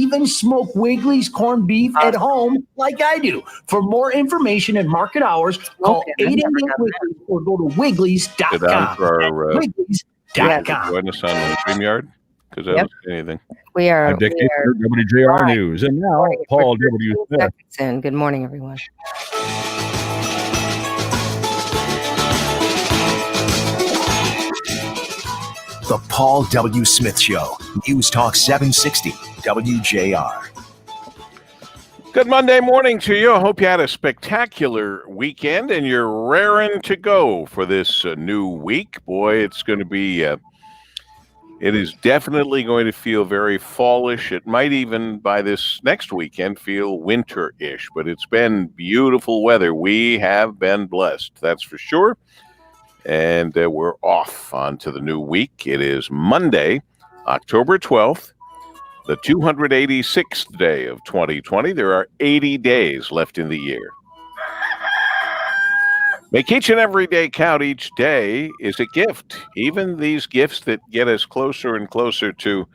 even smoke Wiggly's corned beef at home like I do. For more information and market hours, call 888-WIGGLYS or go to Wigglys.com. Wigglys.com. Join us on StreamYard because I don't see anything. We are WJR News. And now, Paul W. Smith. And good morning, everyone. The Paul W. Smith Show. News Talk 760 WJR. Good Monday morning to you. I hope you had a spectacular weekend and you're raring to go for this new week. Boy, it's going to be, it is definitely going to feel very fallish. It might even, by this next weekend, feel winter-ish, but it's been beautiful weather. We have been blessed, that's for sure. And we're off onto the new week. It is Monday, October 12th, the 286th day of 2020. There are 80 days left in the year. Make each and every day count. Each day is a gift. Even these gifts that get us closer and closer to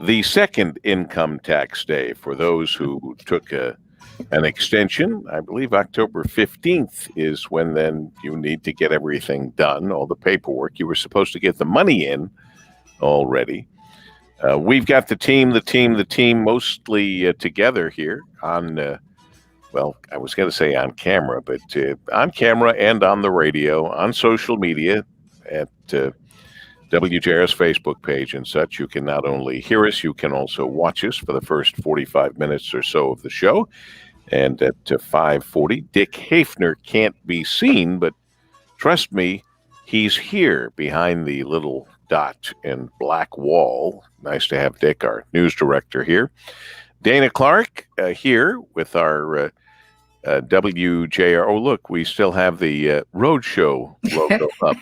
the second income tax day for those who took an extension. I believe October 15th is when then you need to get everything done, all the paperwork. You were supposed to get the money in already. We've got the team mostly together here on, well, I was going to say on camera, but on camera and on the radio, on social media at WJR's Facebook page and such. You can not only hear us, you can also watch us for the first 45 minutes or so of the show. And at 5:40, Dick Hafner can't be seen, but trust me, he's here behind the little dot and black wall. Nice to have Dick, our news director, here. Dana Clark here with our WJR. Oh, look, we still have the Roadshow logo up.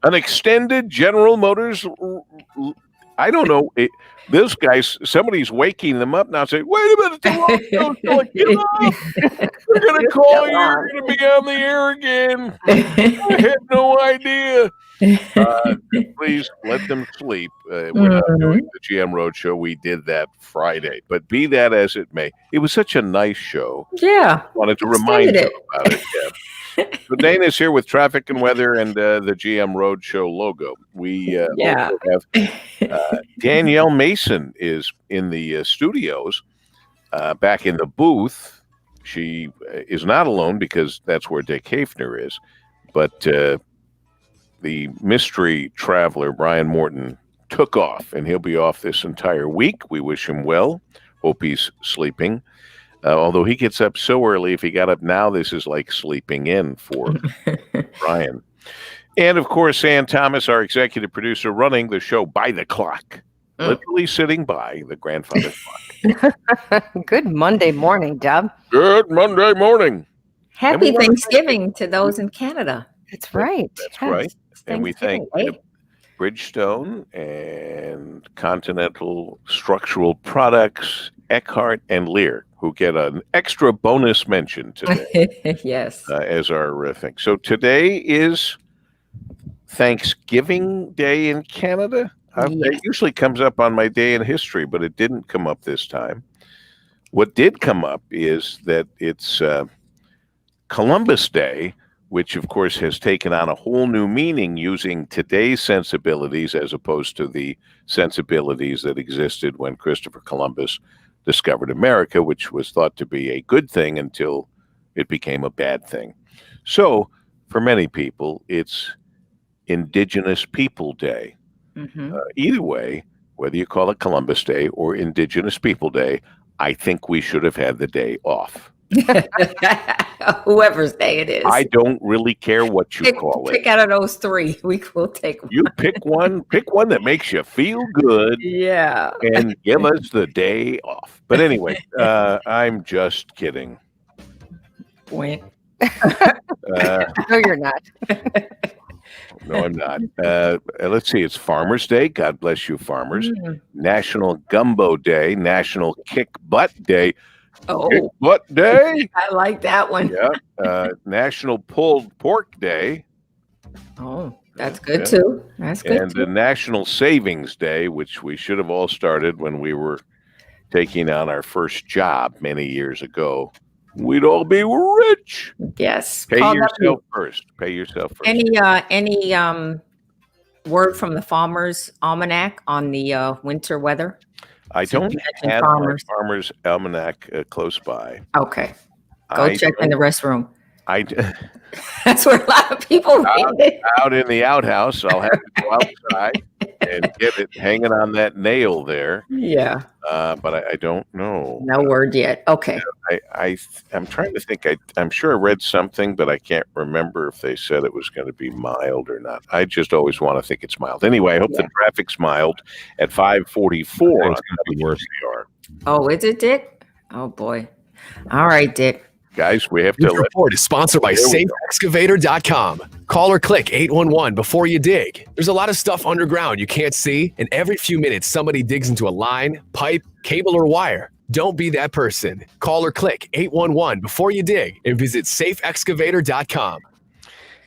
An extended General Motors. I don't know. This guy's, somebody's waking them up now saying, wait a minute, the Roadshow's going, get up. We're going to call you. You're going to be on the air again. I had no idea. Please let them sleep. We're not doing the GM Roadshow. We did that Friday. But be that as it may, it was such a nice show. Yeah. Wanted to remind you about it. Yeah. So Dana's here with traffic and weather and the GM Roadshow logo. We also have Danielle Mason is in the studios, back in the booth. She is not alone because that's where Dick Hafner is. But the mystery traveler, Brian Morton, took off, and he'll be off this entire week. We wish him well. Hope he's sleeping. Although he gets up so early, if he got up now, this is like sleeping in for Brian. And, of course, Ann Thomas, our executive producer, running the show by the clock, literally sitting by the grandfather clock. Good Monday morning, Deb. Good Monday morning. Happy Thanksgiving to those in Canada. That's right. That's right. And we thank Bridgestone and Continental Structural Products, Eckhart, and Lear, who get an extra bonus mention today. Yes. As our thing. So today is Thanksgiving Day in Canada. It usually comes up on my day in history, but it didn't come up this time. What did come up is that it's Columbus Day, which, of course, has taken on a whole new meaning using today's sensibilities as opposed to the sensibilities that existed when Christopher Columbus discovered America, which was thought to be a good thing until it became a bad thing. So, for many people, it's Indigenous People Day. Either way, whether you call it Columbus Day or Indigenous People Day, I think we should have had the day off. Whoever's day it is. I don't really care what you call it. Pick out of those three. We will take one. You pick one that makes you feel good. Yeah. And give us the day off. But anyway, I'm just kidding. Wink. No, you're not. No, I'm not. Let's see. It's Farmers Day. God bless you, farmers. National Gumbo Day. National Kick Butt Day. Oh, Kick Butt Day. I like that one. Yeah. National Pulled Pork Day. Oh. That's good too. That's good And too. the National Savings Day, which we should have all started when we were taking on our first job many years ago. We'd all be rich. Yes. Pay Paul yourself W. first. Pay yourself first. Any word from the Farmer's Almanac on the winter weather? I don't have my Farmer's Almanac close by. Okay. Go check in the restroom. I That's where a lot of people read it. Out in the outhouse. I'll have to go outside and get it hanging on that nail there. Yeah. But I don't know. No word yet. Okay. I'm trying to think. I'm sure I read something, but I can't remember if they said it was going to be mild or not. I just always want to think it's mild. Anyway, I hope the traffic's mild at 5:44. It's going to be worse. Oh, is it, Dick? Oh, boy. All right, Dick. Guys, we have This to report is sponsored by SafeExcavator.com. Call or click 811 before you dig. There's a lot of stuff underground you can't see, and every few minutes somebody digs into a line, pipe, cable, or wire. Don't be that person. Call or click 811 before you dig and visit SafeExcavator.com.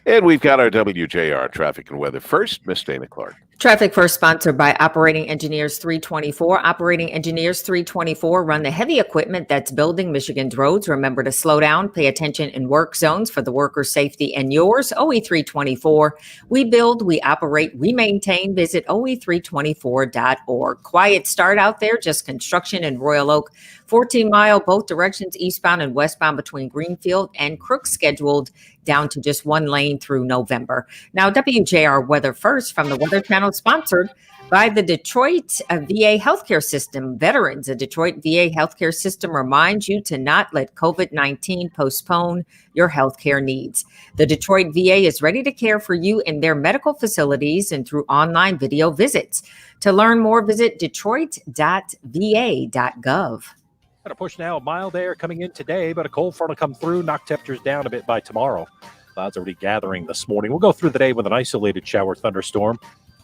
And we've got our WJR traffic and weather first, Miss Dana Clark. Traffic first sponsored by Operating Engineers 324. Operating Engineers 324 run the heavy equipment that's building Michigan's roads. Remember to slow down, pay attention in work zones for the workers' safety and yours. OE 324. We build, we operate, we maintain. Visit OE324.org. Quiet start out there, just construction in Royal Oak. 14-mile both directions, eastbound and westbound between Greenfield and Crook, scheduled down to just one lane through November. Now, WJR Weather First from the Weather Channel, sponsored by the Detroit VA Healthcare System. Veterans, the Detroit VA Healthcare System reminds you to not let COVID-19 postpone your healthcare needs. The Detroit VA is ready to care for you in their medical facilities and through online video visits. To learn more, visit detroit.va.gov. Got a push now, mild air coming in today, but a cold front will come through, knock temperatures down a bit by tomorrow. Clouds already gathering this morning. We'll go through the day with an isolated shower thunderstorm,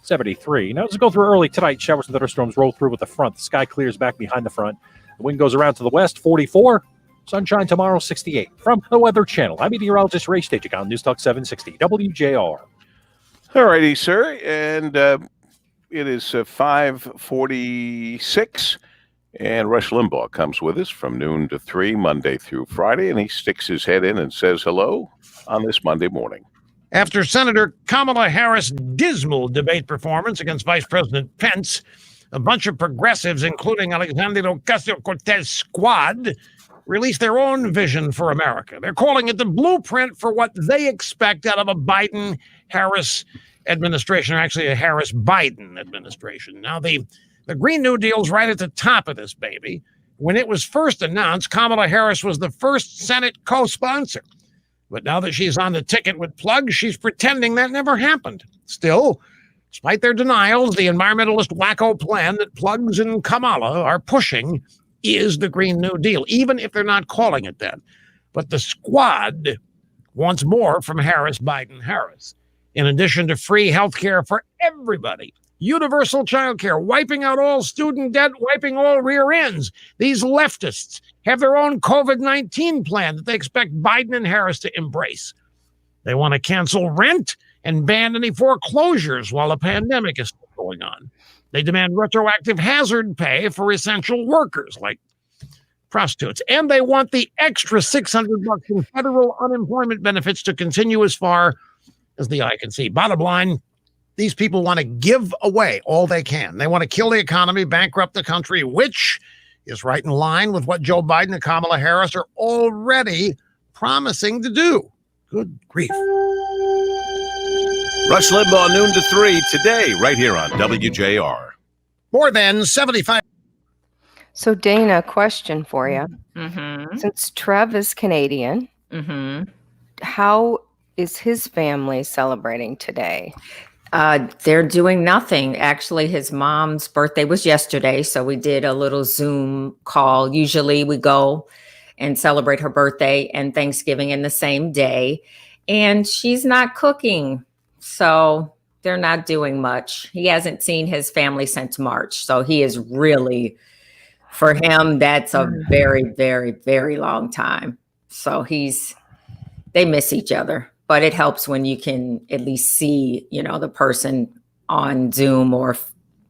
73. Now, as we go through early tonight, showers and thunderstorms roll through with the front. The sky clears back behind the front. The wind goes around to the west, 44. Sunshine tomorrow, 68. From the Weather Channel, I'm meteorologist Ray Stagik on News Talk 760 WJR. All righty, sir. And it is 5:46. And Rush Limbaugh comes with us from noon to 3, Monday through Friday, and he sticks his head in and says hello on this Monday morning. After Senator Kamala Harris' dismal debate performance against Vice President Pence, a bunch of progressives, including Alexandria Ocasio-Cortez squad, released their own vision for America. They're calling it the blueprint for what they expect out of a Biden-Harris administration, or actually a Harris-Biden administration. Now, the Green New Deal's right at the top of this baby. When it was first announced, Kamala Harris was the first Senate co-sponsor. But now that she's on the ticket with Plug, she's pretending that never happened. Still, despite their denials, the environmentalist wacko plan that Plugs and Kamala are pushing is the Green New Deal, even if they're not calling it that. But the squad wants more from Harris, Biden, Harris. In addition to free health care for everybody, universal child care, wiping out all student debt, wiping all rear ends. These leftists have their own COVID-19 plan that they expect Biden and Harris to embrace. They want to cancel rent and ban any foreclosures while a pandemic is still going on. They demand retroactive hazard pay for essential workers like prostitutes. And they want the extra $600 in federal unemployment benefits to continue as far as the eye can see. Bottom line, these people want to give away all they can. They want to kill the economy, bankrupt the country, which is right in line with what Joe Biden and Kamala Harris are already promising to do. Good grief. Rush Limbaugh, noon to 3, today, right here on WJR. More than 75. So, Dana, question for you. Mm-hmm. Since Trev is Canadian, how is his family celebrating today? They're doing nothing. Actually, his mom's birthday was yesterday, so we did a little Zoom call. Usually we go and celebrate her birthday and Thanksgiving in the same day, and she's not cooking, so they're not doing much. He hasn't seen his family since March, so he is really, for him, that's a very, very, very long time. So they miss each other. but it helps when you can at least see, the person on Zoom or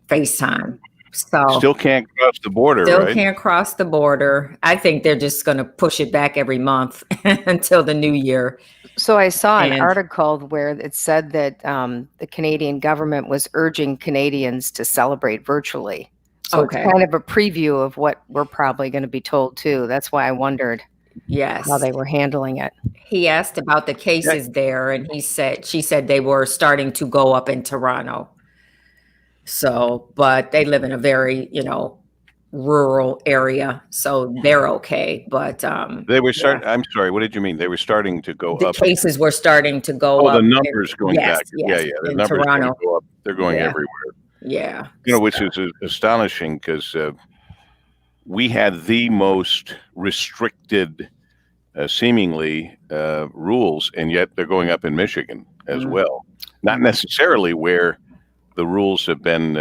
FaceTime. So Still can't cross the border, still right? can't cross the border. I think they're just going to push it back every month until the new year. So I saw an And- article where it said that the Canadian government was urging Canadians to celebrate virtually. So Okay. it's kind of a preview of what we're probably going to be told too. That's why I wondered Yes. how they were handling it. He asked about the cases there, and she said they were starting to go up in Toronto. So, but they live in a very, rural area, so they're okay. But They were starting. I'm sorry. What did you mean? They were starting to go the up. cases were starting to go up. The numbers going back. Yes, Yeah. The in numbers Toronto. go up. They're going Yeah. everywhere. Yeah. Which is astonishing because we had the most restricted, seemingly, rules, and yet they're going up in Michigan as well. Not necessarily where the rules have been,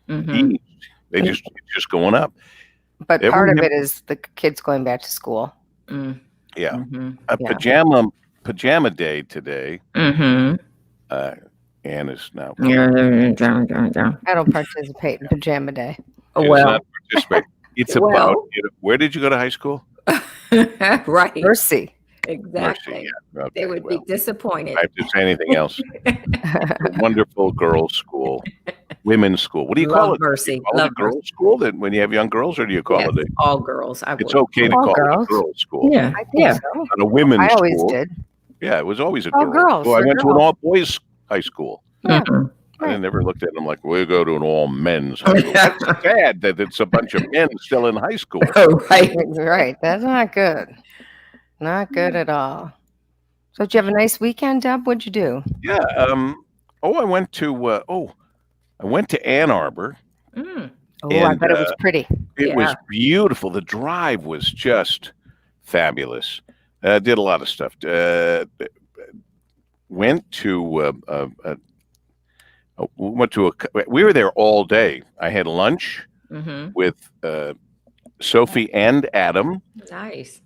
eased. It's just going up. But part of it is the kids going back to school. Yeah. Mm-hmm. Pajama day today. Mm-hmm. Anne is now. I don't participate in pajama day. Well, it's about. Where did you go to high school? right. Mercy. Exactly. Yeah. Okay, They would be disappointed. I have to say anything else. Wonderful girls' school, women's school. What do you call it? Mercy. Do you call it a girls' school that when you have young girls, or do you call it all girls? It's okay to call it a girls' school. Yeah, I think so. Not a women's school. I always did. Yeah, it was always a All girls' girls. school. I went to an girls. all-boys high school. Yeah. I never looked at them like, we go to an all-men's high school. That's sad that it's a bunch of men still in high school. Right. That's not good. Not good at all. So did you have a nice weekend, Deb? What'd you do? Yeah. I went to Ann Arbor. Oh, I bet it was pretty. It was beautiful. The drive was just fabulous. Did a lot of stuff. We were there all day. I had lunch with Sophie and Adam. Nice.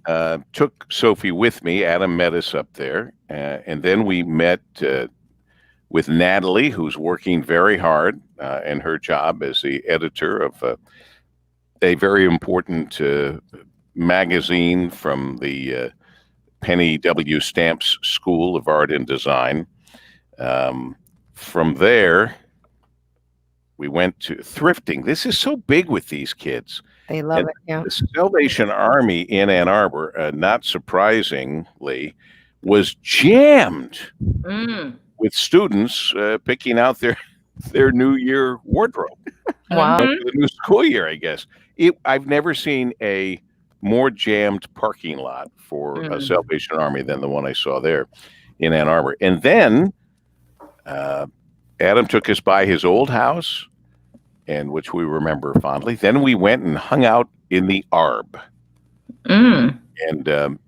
Took Sophie with me. Adam met us up there. And then we met with Natalie, who's working very hard in her job as the editor of a very important magazine from the Penny W. Stamps School of Art and Design. From there, we went to thrifting. This is so big with these kids. They love it. Yeah. The Salvation Army in Ann Arbor, not surprisingly, was jammed with students picking out their New Year wardrobe. Wow. For the new school year, I guess. I've never seen a more jammed parking lot for a Salvation Army than the one I saw there in Ann Arbor. And then Adam took us by his old house, and which we remember fondly. Then we went and hung out in the Arb. And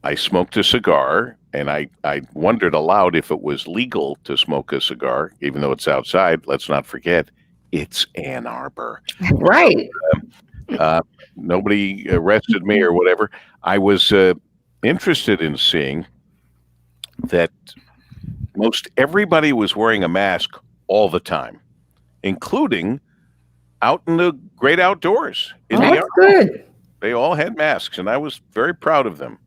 I smoked a cigar, and I wondered aloud if it was legal to smoke a cigar, even though it's outside. Let's not forget, it's Ann Arbor. Right. Nobody arrested me or whatever. I was interested in seeing that most everybody was wearing a mask all the time, including out in the great outdoors. That's good. They all had masks, and I was very proud of them.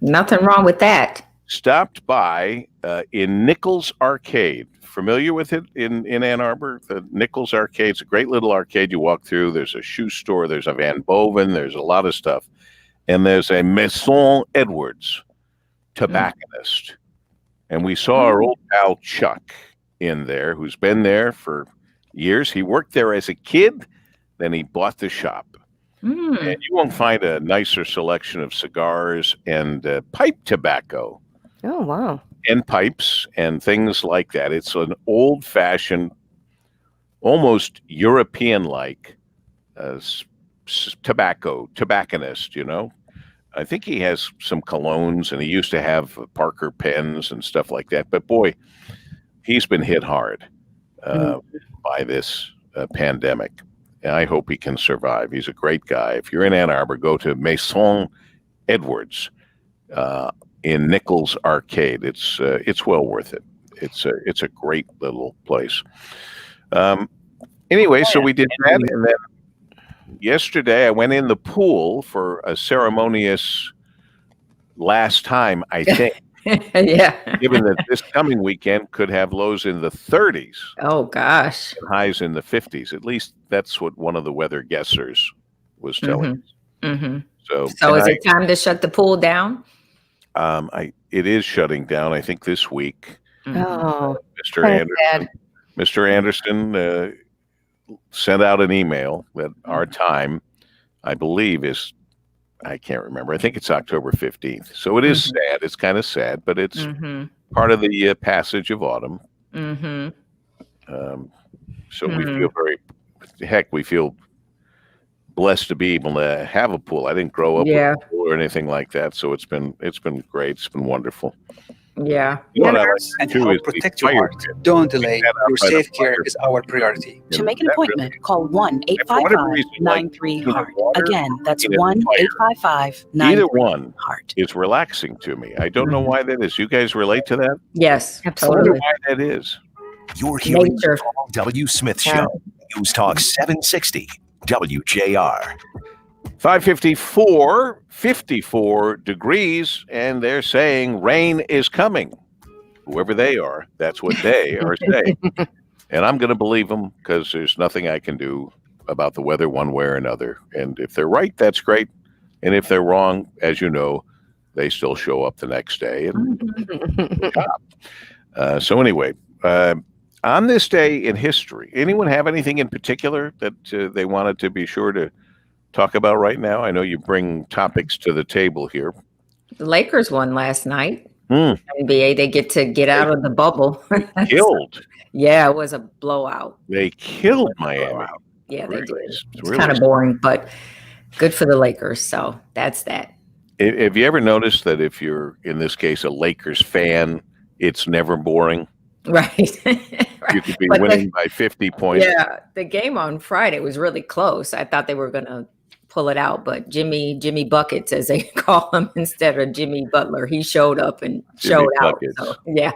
Nothing wrong with that. Stopped by in Nichols Arcade. Familiar with it in Ann Arbor? The Nichols Arcade's a great little arcade you walk through. There's a shoe store. There's a Van Boven. There's a lot of stuff. And there's a Maison Edwards tobacconist. And we saw our old pal Chuck in there, who's been there for years. He worked there as a kid. Then he bought the shop. And you won't find a nicer selection of cigars and pipe tobacco. Oh, wow. And pipes and things like that. It's an old-fashioned, almost European-like tobacconist, you know. I think he has some colognes, and he used to have Parker pens and stuff like that. But boy, he's been hit hard by this pandemic. And I hope he can survive. He's a great guy. If you're in Ann Arbor, go to Maison Edwards. in Nichols Arcade. It's well worth it. It's a great little place. Anyway, so we did that, and then yesterday I went in the pool for a ceremonious last time, I think. Yeah. Given that this coming weekend could have lows in the 30s. Oh, gosh. And highs in the 50s. At least that's what one of the weather guessers was telling us. Mm-hmm. So is it time to shut the pool down? It is shutting down, I think, this week. Oh, Mr. Anderson sent out an email that our time, I believe, is, I can't remember. I think it's October 15th. So it is sad. It's kind of sad, but it's part of the passage of autumn. So we feel we feel blessed to be able to have a pool. I didn't grow up with a pool or anything like that. So it's been great. It's been wonderful. Yeah. You know what I like And to do help is protect the your heart. fire pit. Don't delay. That Your out by the safe care fire is our priority. To make an appointment, call 1-855-93-HEART. Again, that's Either one 1-855-93-HEART. is relaxing to me. I don't know why that is. You guys relate to that? Yes, I absolutely. wonder why that is. You're hearing the Paul W. Smith Show. News Talk 760 WJR. 54 degrees, and they're saying rain is coming. Whoever they are, that's what they are saying. And I'm going to believe them because there's nothing I can do about the weather one way or another. And if they're right, that's great. And if they're wrong, as you know, they still show up the next day. So anyway, on this day in history, anyone have anything in particular that they wanted to be sure to talk about right now? I know you bring topics to the table here. The Lakers won last night. NBA, they get out of the bubble. Killed. Yeah, it was a blowout. They killed Miami. Yeah, they did. It's It's kind of boring, but good for the Lakers. So that's that. Have you ever noticed that if you're, in this case, a Lakers fan, it's never boring? Right. You could be winning by 50 points. Yeah, the game on Friday was really close. I thought they were going to pull it out, but Jimmy Buckets, as they call him, instead of Jimmy Butler, he showed up and showed out. So, yeah.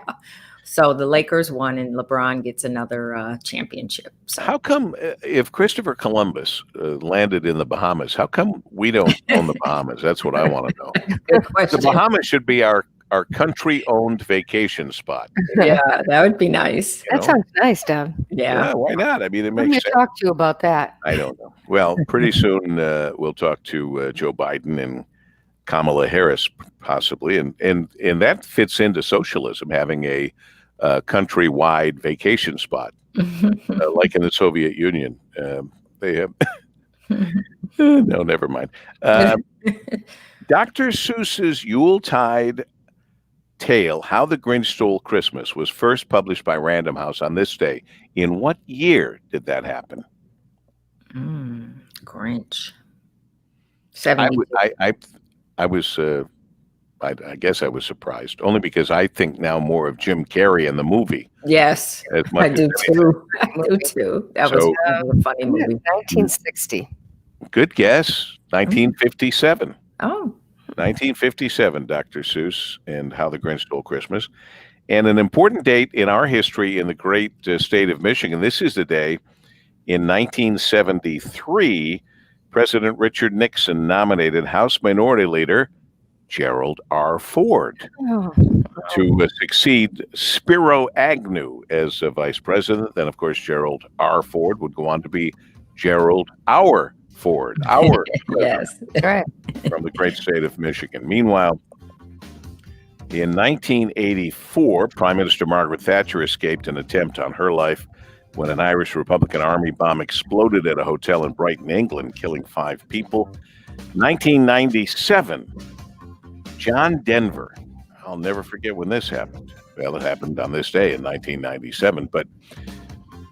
So the Lakers won, and LeBron gets another championship. So how come if Christopher Columbus landed in the Bahamas, how come we don't own the Bahamas? That's what I want to know. Good question. The Bahamas should be our country-owned vacation spot. Yeah, that would be nice. That sounds nice, Deb. Yeah. Why not? I mean, it Let makes me sense. talk to you about that. I don't know. Well, pretty soon we'll talk to Joe Biden and Kamala Harris, possibly, and that fits into socialism, having a countrywide vacation spot, like in the Soviet Union. They have. No, never mind. Dr. Seuss's Yuletide tale, How the Grinch Stole Christmas, was first published by Random House on this day. In what year did that happen? Grinch. 70. I guess I was surprised, only because I think now more of Jim Carrey in the movie. Yes, I do too. I do too. That was a funny movie. 1960. Good guess. 1957. Oh. 1957, Dr. Seuss and How the Grinch Stole Christmas. And an important date in our history in the great state of Michigan. This is the day in 1973, President Richard Nixon nominated House Minority Leader Gerald R. Ford to succeed Spiro Agnew as vice president. Then, of course, Gerald R. Ford would go on to be Gerald our Ford, our yes, right, from the great state of Michigan. Meanwhile, in 1984, Prime Minister Margaret Thatcher escaped an attempt on her life when an Irish Republican Army bomb exploded at a hotel in Brighton, England, killing 5 people. 1997, John Denver. I'll never forget when this happened. Well, it happened on this day in 1997, but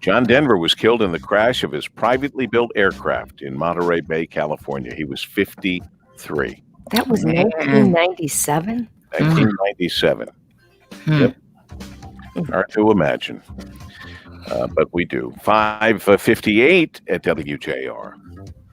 John Denver was killed in the crash of his privately built aircraft in Monterey Bay, California. He was 53. That was 1997? 1997. Yep. Hard to imagine. But we do. 5:58 at WJR.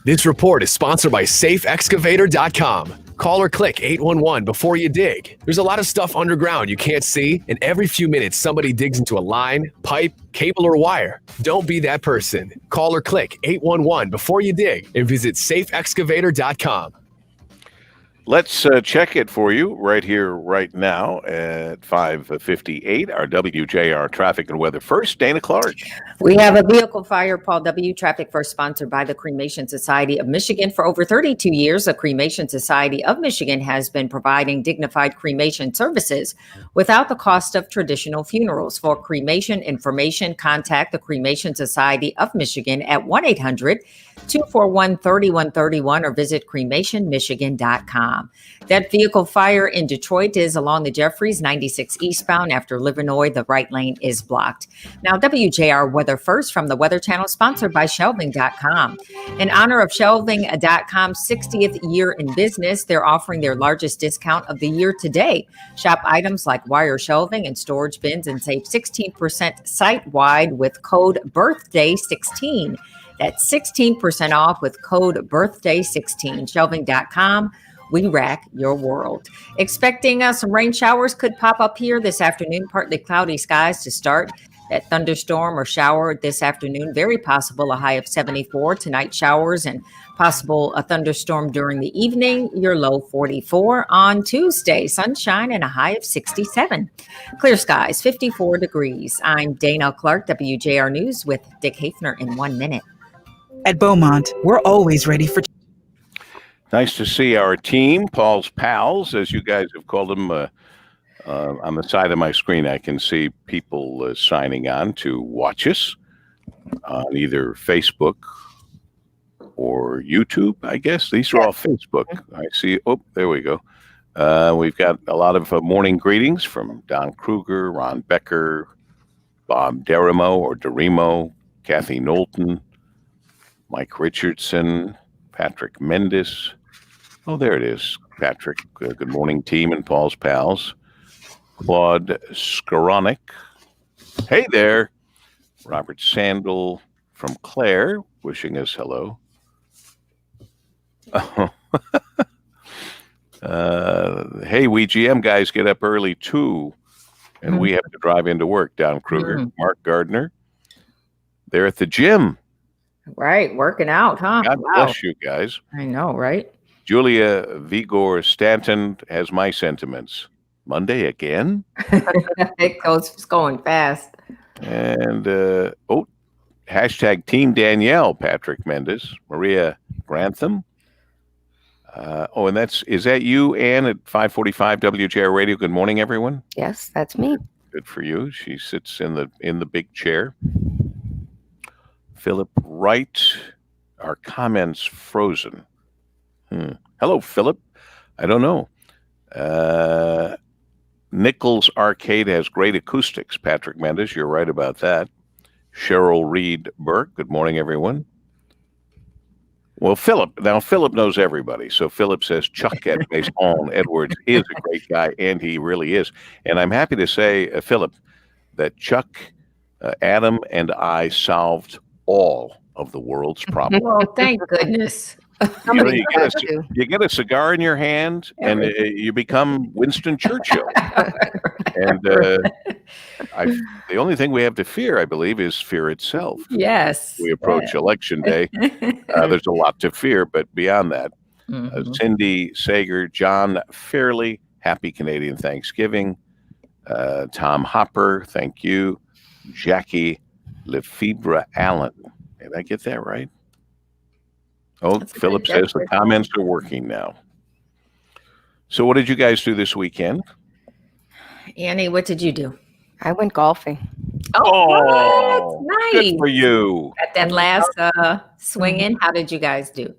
This report is sponsored by SafeExcavator.com. Call or click 811 before you dig. There's a lot of stuff underground you can't see, and every few minutes somebody digs into a line, pipe, cable, or wire. Don't be that person. Call or click 811 before you dig and visit SafeExcavator.com. Let's check it for you right here, right now at 5:58. Our WJR traffic and weather first. Dana Clark. We have a vehicle fire. Paul W. Traffic first, sponsored by the Cremation Society of Michigan. For over 32 years, the Cremation Society of Michigan has been providing dignified cremation services without the cost of traditional funerals. For cremation information, contact the Cremation Society of Michigan at 1-800-241-3131 or visit cremationmichigan.com. That vehicle fire in Detroit is along the Jeffries 96 eastbound. After Livernois, the right lane is blocked. Now, WJR Weather First from the Weather Channel, sponsored by Shelving.com. In honor of Shelving.com's 60th year in business, they're offering their largest discount of the year today. Shop items like wire shelving and storage bins and save 16% site-wide with code BIRTHDAY16. That's 16% off with code BIRTHDAY16. Shelving.com. We rack your world. Expecting some rain showers could pop up here this afternoon. Partly cloudy skies to start. That thunderstorm or shower this afternoon, very possible, a high of 74. Tonight, showers and possible a thunderstorm during the evening. Your low 44. On Tuesday, sunshine and a high of 67. Clear skies, 54 degrees. I'm Dana Clark, WJR News with Dick Hafner in 1 minute. At Beaumont, we're always ready for. Nice to see our team, Paul's pals, as you guys have called them. On the side of my screen, I can see people signing on to watch us on either Facebook or YouTube, I guess. These are all Facebook. I see. Oh, there we go. We've got a lot of morning greetings from Don Kruger, Ron Becker, Bob Derimo, Kathy Knowlton, Mike Richardson, Patrick Mendes. Oh, there it is, Patrick. Good morning, team and Paul's pals. Claude Skoranek. Hey there. Robert Sandel from Claire, wishing us hello. Hey, we GM guys get up early too, and we have to drive into work. Don Kruger, Mark Gardner. They're at the gym. Right, working out, huh? God bless you guys. I know, right? Julia Vigor Stanton has my sentiments. Monday again? It's going fast. And, hashtag Team Danielle, Patrick Mendes, Maria Grantham. And is that you, Ann, at 545 WJR Radio? Good morning, everyone. Yes, that's me. Good for you. She sits in the big chair. Philip Wright, our comments frozen. Hello, Philip. I don't know. Nichols Arcade has great acoustics. Patrick Mendes, you're right about that. Cheryl Reed Burke. Good morning, everyone. Well, Philip knows everybody. So Philip says Chuck at Maison Edwards is a great guy, and he really is. And I'm happy to say, Philip, that Chuck, Adam, and I solved all of the world's problems. Oh, thank goodness. You get a cigar in your hand, and you become Winston Churchill. And the only thing we have to fear, I believe, is fear itself. Yes. We approach Election Day. There's a lot to fear, but beyond that, Cindy Sager, John Fairley, happy Canadian Thanksgiving. Tom Hopper, thank you. Jackie Lefebvre Allen. Did I get that right? Oh, Philip says the comments are working now. So what did you guys do this weekend? Annie, what did you do? I went golfing. Oh, nice. Good for you. At that last swing-in, how did you guys do?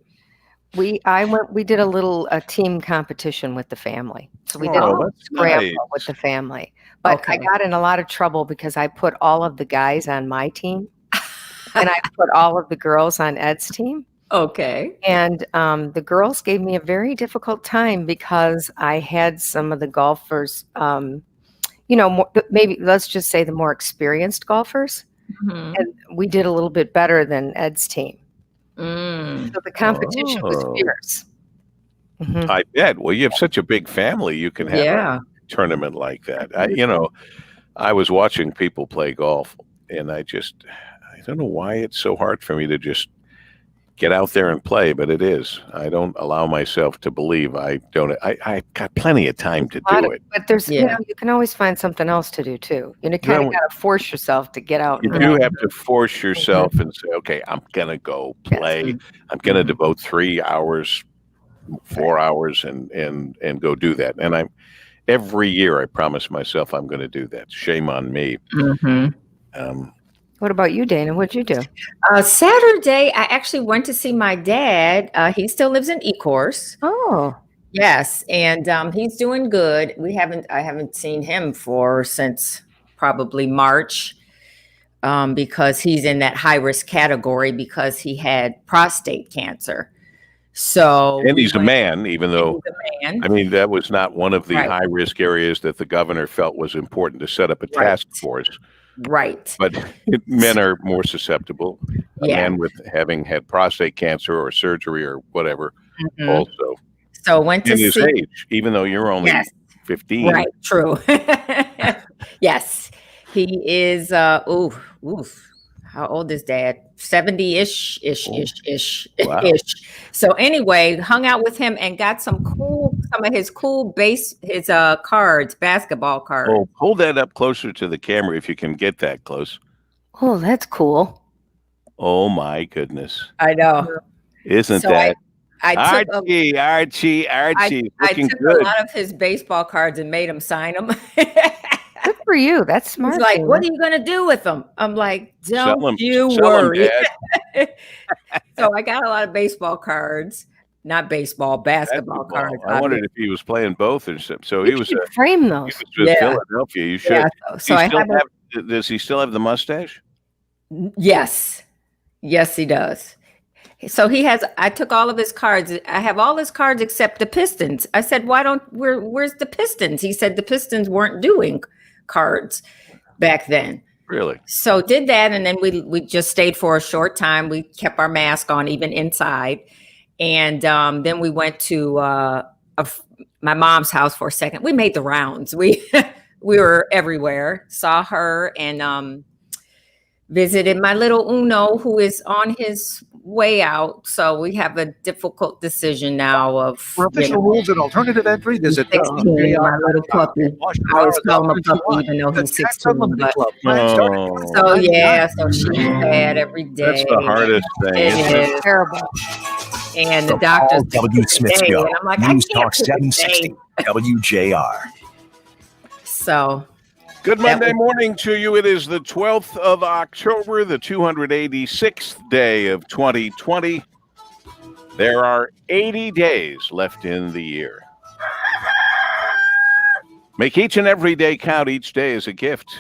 We did a team competition with the family. So we did a scramble with the family. But I got in a lot of trouble because I put all of the guys on my team and I put all of the girls on Ed's team. Okay. And the girls gave me a very difficult time because I had some of the golfers, maybe let's just say the more experienced golfers. And we did a little bit better than Ed's team. So the competition was fierce. I bet. Well, you have such a big family, you can have a tournament like that. I was watching people play golf, and I don't know why it's so hard for me to just get out there and play, but it is. I don't allow myself to believe I got plenty of time to do it. But there's, you can always find something else to do too. You kind of got to force yourself to get out. You do have to force yourself and say, okay, I'm going to go play. I'm going to devote 3 hours, 4 hours and go do that. And every year I promise myself I'm going to do that. Shame on me. What about you, Dana? What'd you do? Saturday, I actually went to see my dad. He still lives in Ecorse. Oh, yes, and he's doing good. I haven't seen him since probably March, because he's in that high risk category because he had prostate cancer. So, and he's a man, even though I mean that was not one of the high risk areas that the governor felt was important to set up a task force. Right. But men are more susceptible. A man with having had prostate cancer or surgery or whatever also. So went to his age, even though you're only 15. Right, true. Yes. He is how old is Dad? 70-ish. Wow. So anyway, hung out with him and got some of his cool cards, basketball cards. Oh, hold that up closer to the camera if you can get that close. Oh, that's cool. Oh my goodness. I know. Isn't that I took Archie? I took good. a lot of his baseball cards and made him sign them. Good for you. That's smart. He's like, what are you going to do with them? I'm like, don't you sell worry. Them, So I got a lot of baseball cards, not baseball, basketball cards. I wondered if he was playing both or something. So he was frame those. He was in Philadelphia. You should. Yeah, Does he still have the mustache? Yes. Yes, he does. So I took all of his cards. I have all his cards except the Pistons. I said, where's the Pistons? He said the Pistons weren't doing cards back then. Really? So did that. And then we just stayed for a short time. We kept our mask on even inside. And then we went to my mom's house for a second. We made the rounds. We were everywhere, saw her, and visited my little Uno, who is on his way out. So we have a difficult decision now of for official rules and alternative entry. Visit 16, my little puppy. I always call him a puppy, even though he's 16. But, so yeah, so she's bad every day. That's the hardest thing. It is terrible. And the doctor's W. Smith Show. And I'm like, News I can't Talk 760 WJR. So good Monday morning to you. It is the 12th of October, the 286th day of 2020. There are 80 days left in the year. Make each and every day count. Each day is a gift.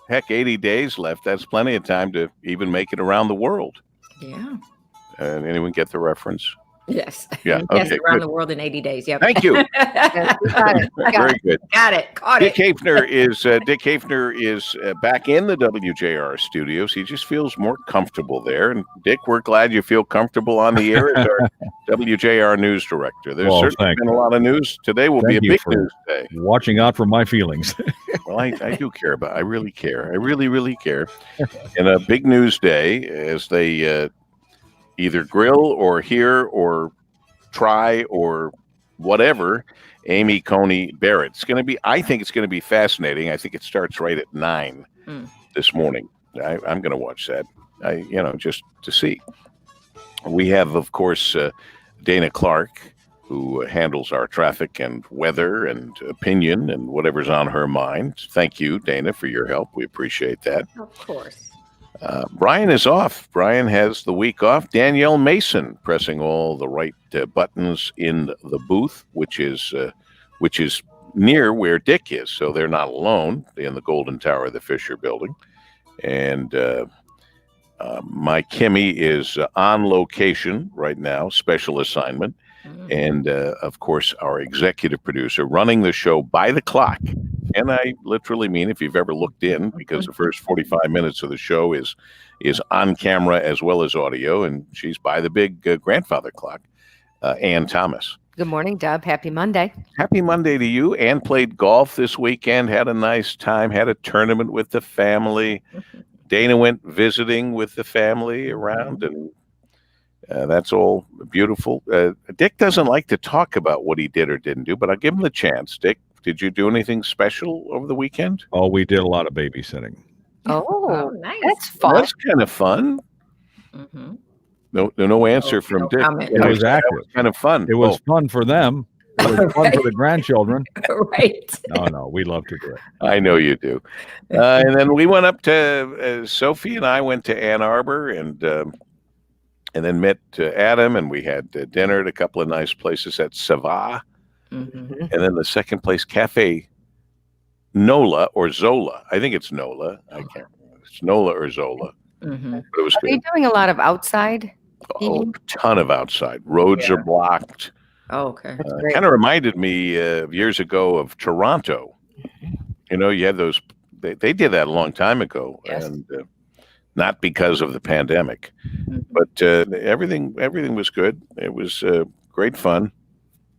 Heck, 80 days left. That's plenty of time to even make it around the world. yeah. Anyone get the reference? Yes. Yeah. Yes, Okay. around Good. the world in 80 days. Yeah. Thank you. Very good. Got it. Caught Dick it. Hafner is back in the WJR studios. He just feels more comfortable there. And Dick, we're glad you feel comfortable on the air as our WJR news director. There's certainly been a lot of news. Today will be a big news day. Watching out for my feelings. Well, I do care about. I really care. I really, really care. And a big news day as they either grill or hear or try or whatever Amy Coney Barrett. I think it's going to be fascinating. I think it starts right at 9 this morning. I'm going to watch that, just to see. We have, of course, Dana Clark, who handles our traffic and weather and opinion and whatever's on her mind. Thank you, Dana, for your help. We appreciate that. Of course. Brian is off. Brian has the week off. Danielle Mason pressing all the right buttons in the booth, which is near where Dick is. So they're not alone in the Golden Tower of the Fisher Building. And my Kimmy is on location right now, special assignment. And, of course, our executive producer running the show by the clock And I literally mean if you've ever looked in, because the first 45 minutes of the show is on camera as well as audio, and she's by the big grandfather clock, Ann Thomas. Good morning, Deb. Happy Monday. Happy Monday to you. Ann played golf this weekend, had a nice time, had a tournament with the family. Dana went visiting with the family around, and that's all beautiful. Dick doesn't like to talk about what he did or didn't do, but I'll give him the chance. Dick, did you do anything special over the weekend? Oh, we did a lot of babysitting. Oh, nice. That's fun. That's kind of fun. Mm-hmm. No answer from Dick. It was accurate. Kind of fun. It was fun for them. It was fun for the grandchildren. Right. No, we love to do it. I know you do. And then we went up to Sophie and I went to Ann Arbor and then met Adam, and we had dinner at a couple of nice places at Sava. Mm-hmm. And then the second place, Cafe Nola or Zola. I think it's Nola. I can't remember. It's Nola or Zola. Mm-hmm. But it was Are good. you doing a lot of outside? Oh, a ton of outside. Roads are blocked. Oh, okay. Kind of reminded me years ago of Toronto. You know, you had those. They did that a long time ago, and not because of the pandemic, but everything was good. It was great fun,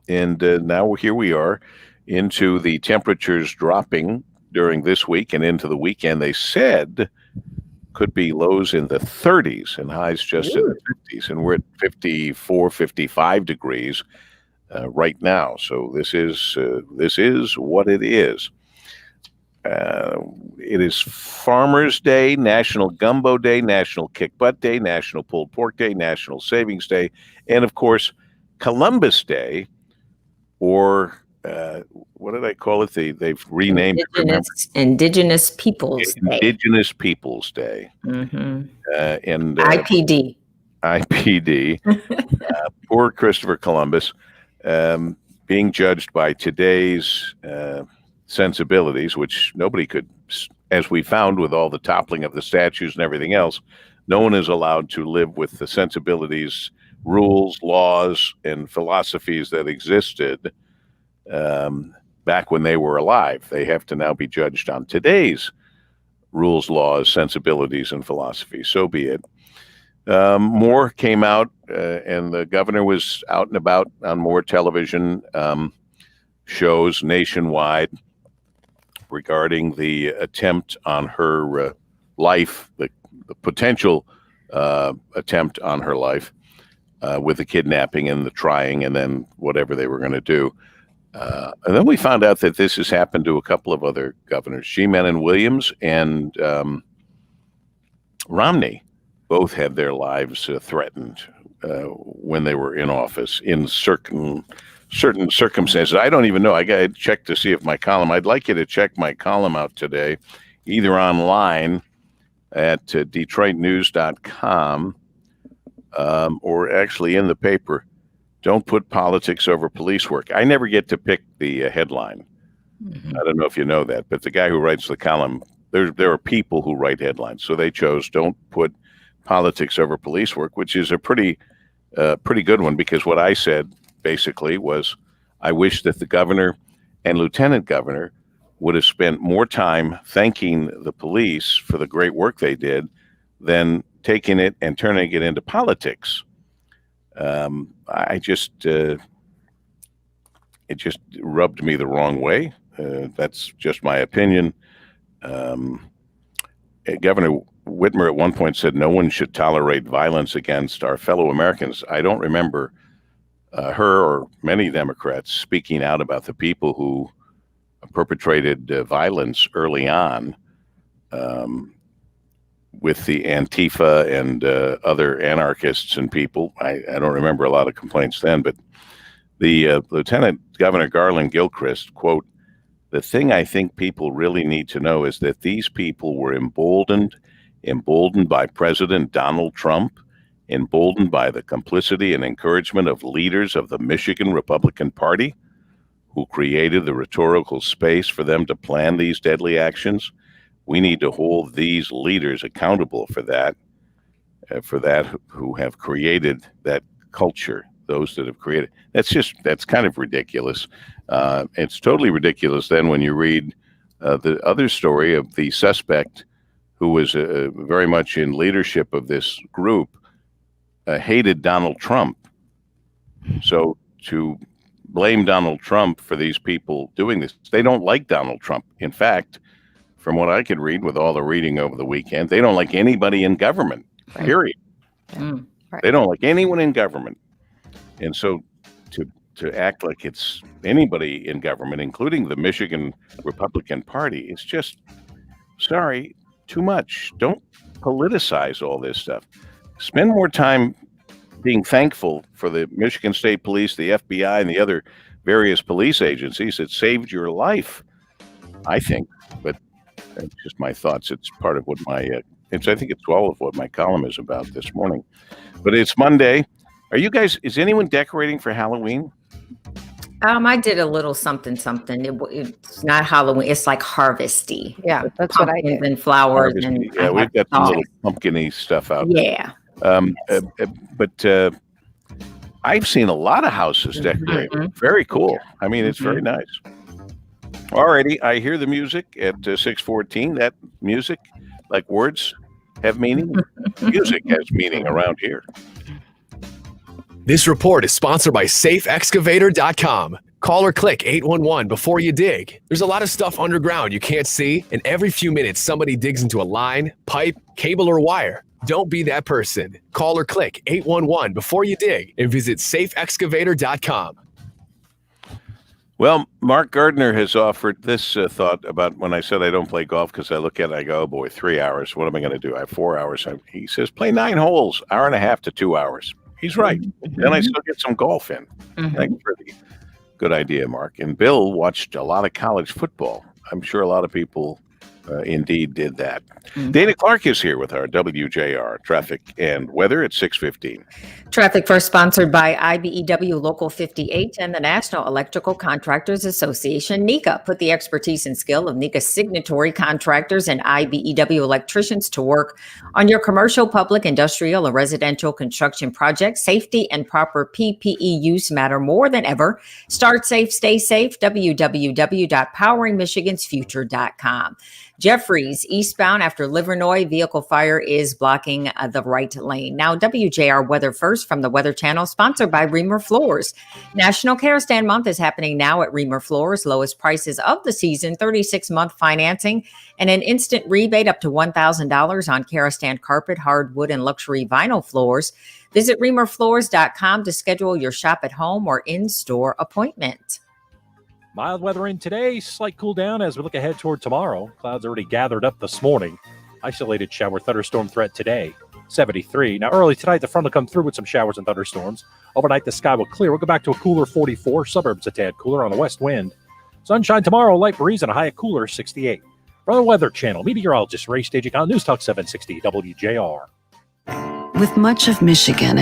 and now here we are into the temperatures dropping during this week and into the weekend. They said could be lows in the 30s and highs just in the 50s, and we're at 54, 55 degrees right now. So this is what it is. It is Farmers Day, National Gumbo Day, National Kick Butt Day, National Pulled Pork Day, National Savings Day, and of course Columbus Day, or what did I call it? They've renamed it. Indigenous Peoples Day. Indigenous Peoples Day. Mm-hmm. And IPD. Poor Christopher Columbus, being judged by today's sensibilities, which nobody could, as we found with all the toppling of the statues and everything else, no one is allowed to live with the sensibilities, rules, laws, and philosophies that existed back when they were alive. They have to now be judged on today's rules, laws, sensibilities, and philosophies. So be it. More came out, and the governor was out and about on more television shows nationwide regarding the attempt on her life, the potential attempt on her life with the kidnapping and the trying, and then whatever they were going to do. And then we found out that this has happened to a couple of other governors. G. Menon Williams and Romney both had their lives threatened when they were in office in certain circumstances. I don't even know. I got to check to see if my column, I'd like you to check my column out today, either online at DetroitNews.com or actually in the paper. Don't put politics over police work. I never get to pick the headline. Mm-hmm. I don't know if you know that, but the guy who writes the column, there are people who write headlines. So they chose don't put politics over police work, which is a pretty good one, because what I said basically was I wish that the governor and lieutenant governor would have spent more time thanking the police for the great work they did than taking it and turning it into politics. It just rubbed me the wrong way. That's just my opinion. Governor Whitmer at one point said no one should tolerate violence against our fellow Americans. I don't remember her or many Democrats speaking out about the people who perpetrated violence early on with the Antifa and other anarchists and people. I don't remember a lot of complaints then, but the Lieutenant Governor Garland Gilchrist, quote, "The thing I think people really need to know is that these people were emboldened by President Donald Trump, emboldened by the complicity and encouragement of leaders of the Michigan Republican Party who created the rhetorical space for them to plan these deadly actions. We need to hold these leaders accountable for that who have created that culture, those that have created." That's kind of ridiculous. It's totally ridiculous then when you read The other story of the suspect, who was very much in leadership of this group, hated Donald Trump. So to blame Donald Trump for these people doing this, they don't like Donald Trump. In fact, from what I could read with all the reading over the weekend, they don't like anybody in government, period. Right. They don't like anyone in government. And so to act like it's anybody in government, including the Michigan Republican Party, is just, sorry, too much. Don't politicize all this stuff. Spend more time being thankful for the Michigan State Police, the FBI, and the other various police agencies that saved your life, I think. But that's just my thoughts. It's part of what I think it's all of what my column is about this morning. But it's Monday. Is anyone decorating for Halloween? I did a little something. It's not Halloween. It's like harvesty. Yeah, that's what I did. And flowers. And we've got some little pumpkin-y stuff out there. But I've seen a lot of houses decorated. Very cool. I mean, it's very nice. Alrighty, I hear the music at 6:14. That music, like words, have meaning. Music has meaning around here. This report is sponsored by SafeExcavator.com. Call or click 811 before you dig. There's a lot of stuff underground you can't see, and every few minutes somebody digs into a line, pipe, cable, or wire. Don't be that person. Call or click 811 before you dig and visit SafeExcavator.com. Well, Mark Gardner has offered this thought about when I said I don't play golf because I look at it, I go, oh boy, 3 hours. What am I going to do? I have 4 hours. He says, play 9 holes, hour and a half to 2 hours. He's right. Then I still get some golf in. Thanks for the good idea, Mark. And Bill watched a lot of college football. I'm sure a lot of people indeed did that. Dana Clark is here with our WJR traffic and weather at 6:15. Traffic first sponsored by IBEW Local 58 and the National Electrical Contractors Association, NECA. Put the expertise and skill of NECA signatory contractors and IBEW electricians to work on your commercial, public, industrial, or residential construction projects. Safety and proper PPE use matter more than ever. Start safe, stay safe. www.poweringmichigansfuture.com. Jeffries eastbound after Livernois vehicle fire is blocking the right lane. Now, WJR weather first from the Weather Channel, sponsored by Reamer Floors. National Kerosene Month is happening now at Reamer Floors. Lowest prices of the season, 36-month financing, and an instant rebate up to $1,000 on Kerosene carpet, hardwood, and luxury vinyl floors. Visit ReamerFloors.com to schedule your shop at home or in-store appointment. Mild weather in today, slight cool down as we look ahead toward tomorrow. Clouds already gathered up this morning. Isolated shower thunderstorm threat today, 73. Now early tonight, the front will come through with some showers and thunderstorms. Overnight, the sky will clear. We'll go back to a cooler 44. Suburbs a tad cooler on the west wind. Sunshine tomorrow, light breeze and a high of cooler 68. From the Weather Channel, meteorologist Ray Staging on News Talk 760 WJR. With much of Michigan